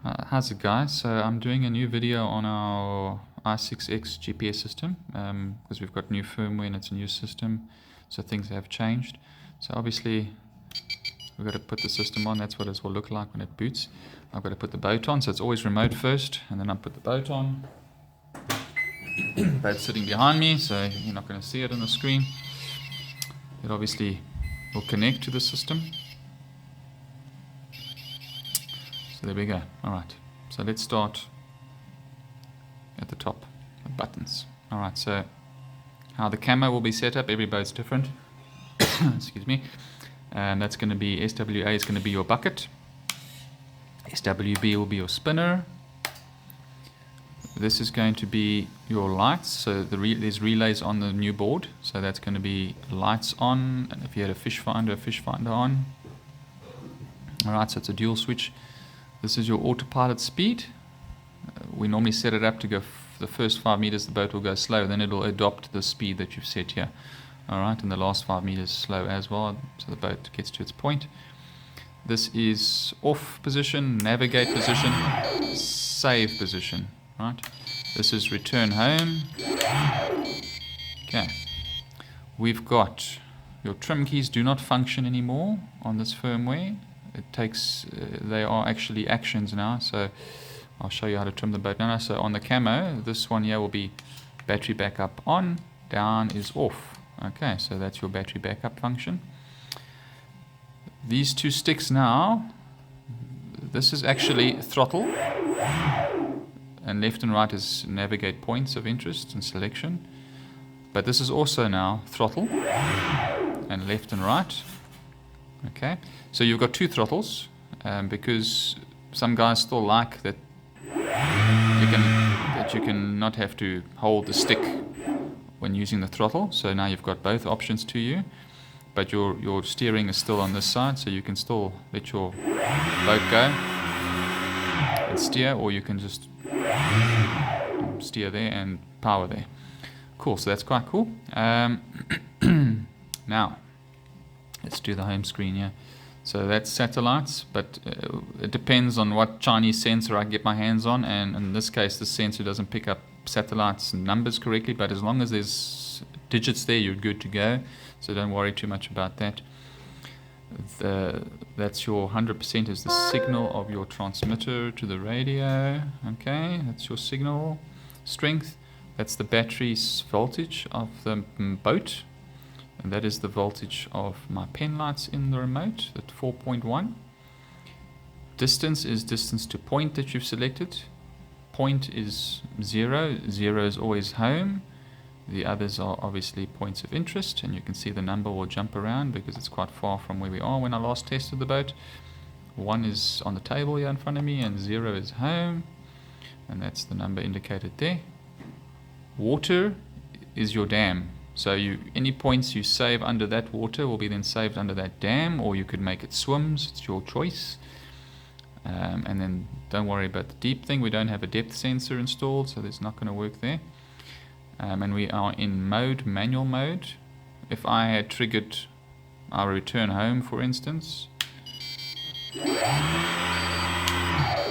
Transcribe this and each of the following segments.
How's it, guys? So I'm doing a new video on our i6X GPS system because we've got new firmware and it's a new system, so things have changed. So obviously we've got to put the system on. That's what it will look like when it boots. I've got to put the boat on, so it's always remote first, and then I put the boat on. Boat's sitting behind me, so you're not going to see it on the screen. It obviously will connect to the system. So there we go. Alright, so let's start at the top, the buttons. Alright, so how the camo will be set up, every boat's different. Excuse me. That's going to be, SWA is going to be your bucket. SWB will be your spinner. This is going to be your lights, so there's relays on the new board, so that's going to be lights on, and if you had a fish finder on. Alright, so it's a dual switch. This is your autopilot speed. We normally set it up to go the first 5 meters the boat will go slow, then it'll adopt the speed that you've set here. Alright, and the last 5 meters slow as well, so the boat gets to its point. This is off position, navigate position, save position. Right. This is return home. Okay. We've got your trim keys do not function anymore on this firmware. It takes, they are actually actions now, so I'll show you how to trim the boat now. So on the camo, this one here will be battery backup on, down is off. Okay, so that's your battery backup function. These two sticks now, this is actually throttle, and left and right is navigate points of interest and selection. But this is also now throttle and left and right. Okay, so you've got two throttles because some guys still like that you can not have to hold the stick when using the throttle. So now you've got both options to you, but your steering is still on this side, so you can still let your boat go and steer, or you can just steer there and power there. Cool, so that's quite cool. Now let's do the home screen here. So that's satellites, but it depends on what Chinese sensor I get my hands on, and in this case the sensor doesn't pick up satellites and numbers correctly, but as long as there's digits there, you're good to go, so don't worry too much about that. That's your 100% is the signal of your transmitter to the radio. Okay, that's your signal strength. That's the battery's voltage of the boat, and that is the voltage of my pen lights in the remote at 4.1. Distance is distance to point that you've selected. Point is 0. 0 is always home. The others are obviously points of interest, and you can see the number will jump around because it's quite far from where we are when I last tested the boat. 1 is on the table here in front of me, and 0 is home, and that's the number indicated there. Water is your dam, so any points you save under that water will be then saved under that dam, or you could make it swims, it's your choice. And then don't worry about the deep thing, we don't have a depth sensor installed, so it's not going to work there. And we are in manual mode. If I had triggered our return home, for instance,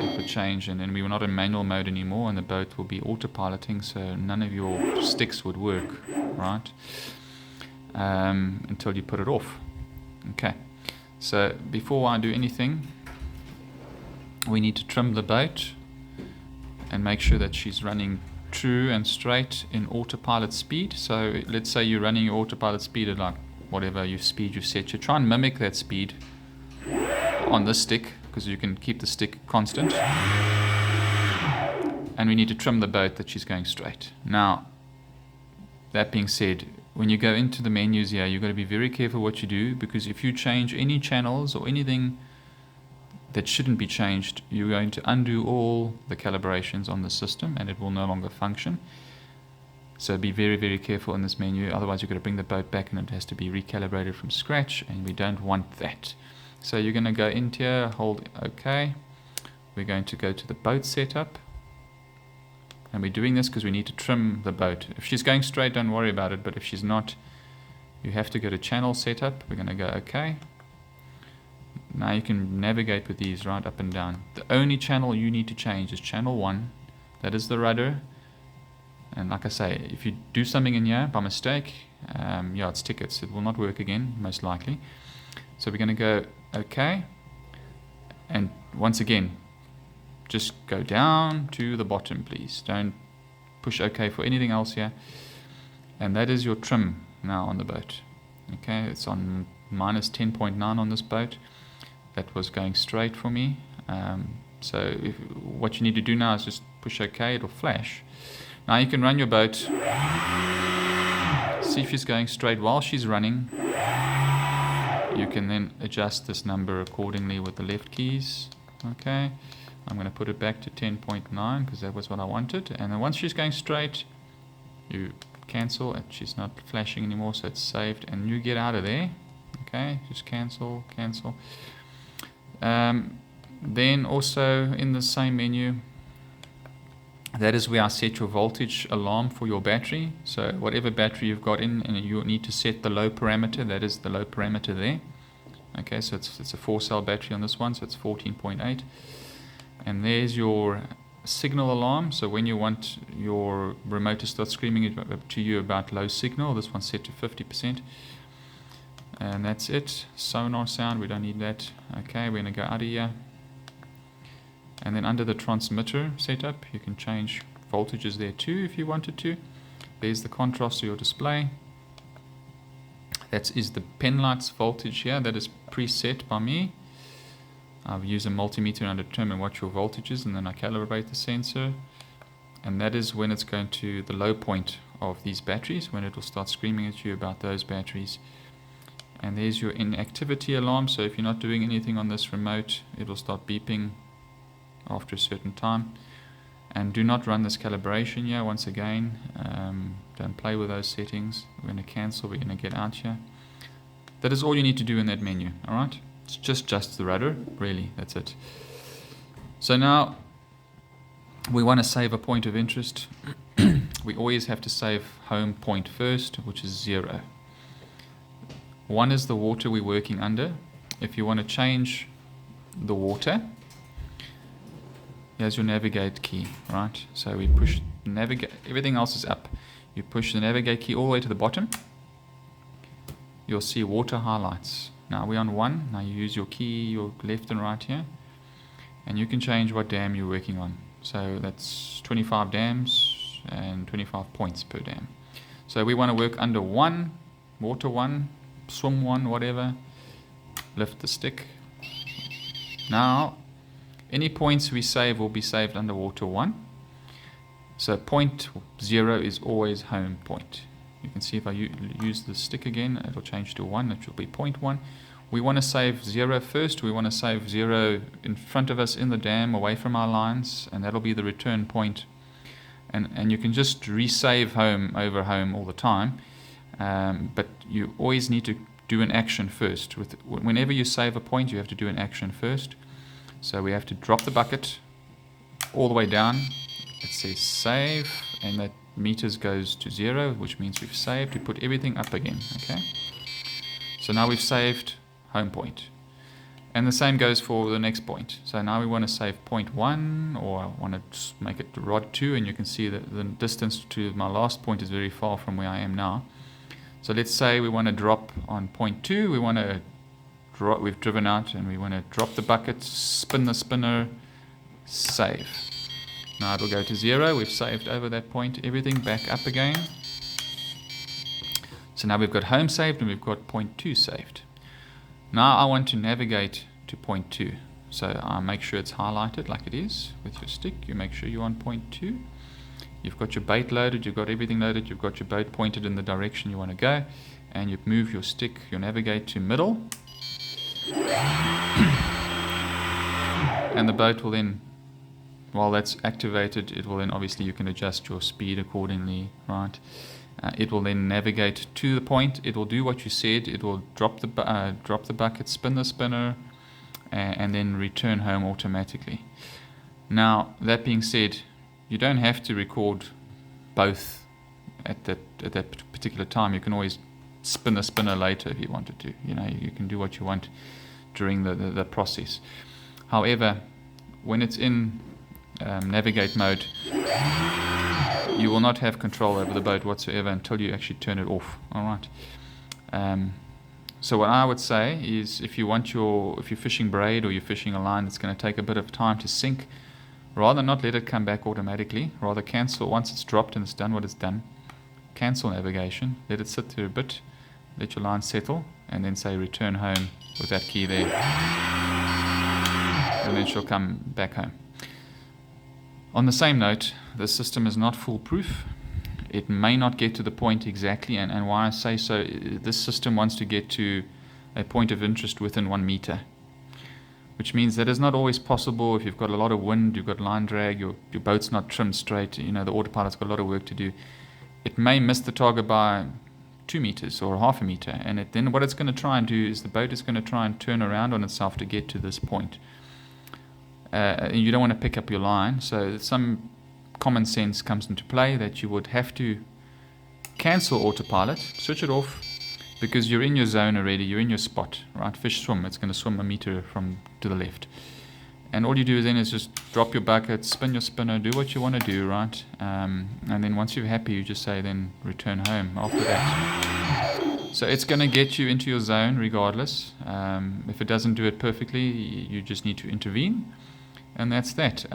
it would change, and then we were not in manual mode anymore, and the boat will be autopiloting, so none of your sticks would work, right? Until you put it off. Okay, so before I do anything, we need to trim the boat and make sure that she's running true and straight in autopilot speed. So let's say you're running your autopilot speed at like whatever your speed you set. You try and mimic that speed on this stick because you can keep the stick constant. And we need to trim the boat that she's going straight. Now, that being said, when you go into the menus here, you've got to be very careful what you do, because if you change any channels or anything that shouldn't be changed, you're going to undo all the calibrations on the system and it will no longer function. So be very, very careful in this menu, otherwise you're going to bring the boat back and it has to be recalibrated from scratch, and we don't want that. So you're going to go into here, hold OK. We're going to go to the boat setup, and we're doing this because we need to trim the boat. If she's going straight, don't worry about it, but if she's not, you have to go to channel setup. We're going to go OK. Now you can navigate with these right up and down. The only channel you need to change is channel 1. That is the rudder. And like I say, if you do something in here by mistake, yeah, it's tickets. It will not work again, most likely. So we're going to go OK. And once again, just go down to the bottom, please. Don't push OK for anything else here. And that is your trim now on the boat. Okay, it's on minus 10.9 on this boat. That was going straight for me. So what you need to do now is just push OK, it'll flash. Now you can run your boat, see if she's going straight while she's running. You can then adjust this number accordingly with the left keys. Okay, I'm going to put it back to 10.9 because that was what I wanted. And then once she's going straight, you cancel and she's not flashing anymore, so it's saved, and you get out of there. Okay, just cancel. Then also in the same menu, that is where I set your voltage alarm for your battery. So whatever battery you've got in, and you need to set the low parameter, that is the low parameter there. Okay, so it's a 4-cell battery on this one, so it's 14.8. And there's your signal alarm. So when you want your remote to start screaming to you about low signal, this one's set to 50%. And that's it. Sonar sound, we don't need that. Okay, we're going to go out of here. And then under the transmitter setup, you can change voltages there too if you wanted to. There's the contrast of your display. That is the pen lights voltage here. That is preset by me. I've used a multimeter and determine what your voltage is, and then I calibrate the sensor. And that is when it's going to the low point of these batteries, when it will start screaming at you about those batteries. And there's your inactivity alarm. So if you're not doing anything on this remote, it will start beeping after a certain time. And do not run this calibration here once again. Don't play with those settings. We're going to cancel, we're going to get out here. That is all you need to do in that menu. Alright, it's just the rudder, really, that's it. So now we want to save a point of interest. We always have to save home point first, which is 0. 1 is the water we're working under. If you want to change the water, here's your navigate key, right? So we push navigate, everything else is up. You push the navigate key all the way to the bottom. You'll see water highlights. Now we're on 1. Now you use your key, your left and right here. And you can change what dam you're working on. So that's 25 dams and 25 points per dam. So we want to work under 1, water 1, swim 1, whatever. Lift the stick. Now, any points we save will be saved under water 1. So point 0 is always home point. You can see if I use the stick again, it'll change to 1. It will be point 1. We want to save 0 first. We want to save 0 in front of us in the dam, away from our lines, and that'll be the return point. And you can just resave home over home all the time. But you always need to do an action first. Whenever you save a point, you have to do an action first. So we have to drop the bucket all the way down. It says save, and that meters goes to 0, which means we've saved. We put everything up again. Okay. So now we've saved home point. And the same goes for the next point. So now we want to save point 1, or I want to make it rod 2, and you can see that the distance to my last point is very far from where I am now. So let's say we want to drop on point 2. We want to drop, we've driven out, and we want to drop the bucket, spin the spinner, save. Now it'll go to 0. We've saved over that point. Everything back up again. So now we've got home saved and we've got point 2 saved. Now I want to navigate to point 2. So I make sure it's highlighted like it is with your stick. You make sure you're on point 2. You've got your bait loaded, you've got everything loaded, you've got your boat pointed in the direction you want to go, and you move your stick, you navigate to middle. And the boat will then, while that's activated, it will then, obviously you can adjust your speed accordingly, right? It will then navigate to the point. It will do what you said. It will drop the bucket, spin the spinner, and then return home automatically. Now, that being said, you don't have to record both at that particular time. You can always spin the spinner later if you wanted to. You know, you can do what you want during the process. However, when it's in navigate mode, you will not have control over the boat whatsoever until you actually turn it off. All right. So what I would say is, if you're fishing braid or you're fishing a line that's going to take a bit of time to sink, rather not let it come back automatically. Rather cancel once it's dropped and it's done what it's done. Cancel navigation, let it sit there a bit, let your line settle, and then say return home with that key there, and then she'll come back home. On the same note, the system is not foolproof. It may not get to the point exactly, and why I say so, this system wants to get to a point of interest within 1 meter, which means that is not always possible. If you've got a lot of wind, you've got line drag, your boat's not trimmed straight, the autopilot's got a lot of work to do. It may miss the target by 2 meters or half a meter, and then what it's going to try and do is the boat is going to try and turn around on itself to get to this point. You don't want to pick up your line, so some common sense comes into play that you would have to cancel autopilot, switch it off, because you're in your zone already, you're in your spot, right? Fish swim, it's going to swim a meter to the left. And all you do then is just drop your bucket, spin your spinner, do what you want to do, right? And then once you're happy, you just say then return home after that. So it's going to get you into your zone regardless. If it doesn't do it perfectly, you just need to intervene. And that's that.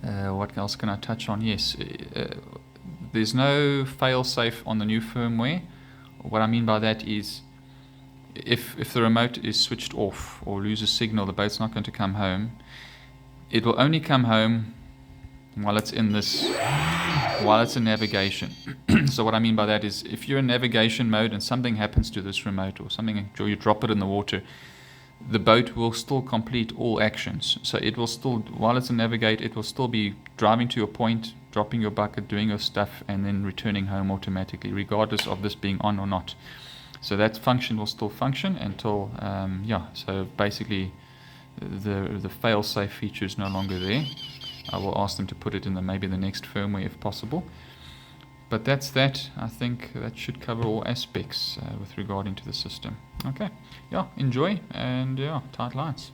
What else can I touch on? Yes, there's no fail-safe on the new firmware. What I mean by that is, if the remote is switched off or loses signal, the boat's not going to come home. It will only come home while it's in navigation. So what I mean by that is, if you're in navigation mode and something happens to this remote or you drop it in the water, the boat will still complete all actions. So it will still, while it's in navigate, it will still be driving to your point, dropping your bucket, doing your stuff, and then returning home automatically, regardless of this being on or not. So that function will still function until, so basically the fail-safe feature is no longer there. I will ask them to put it in maybe the next firmware if possible. But that's that. I think that should cover all aspects with regarding to the system. Okay, enjoy, and tight lines.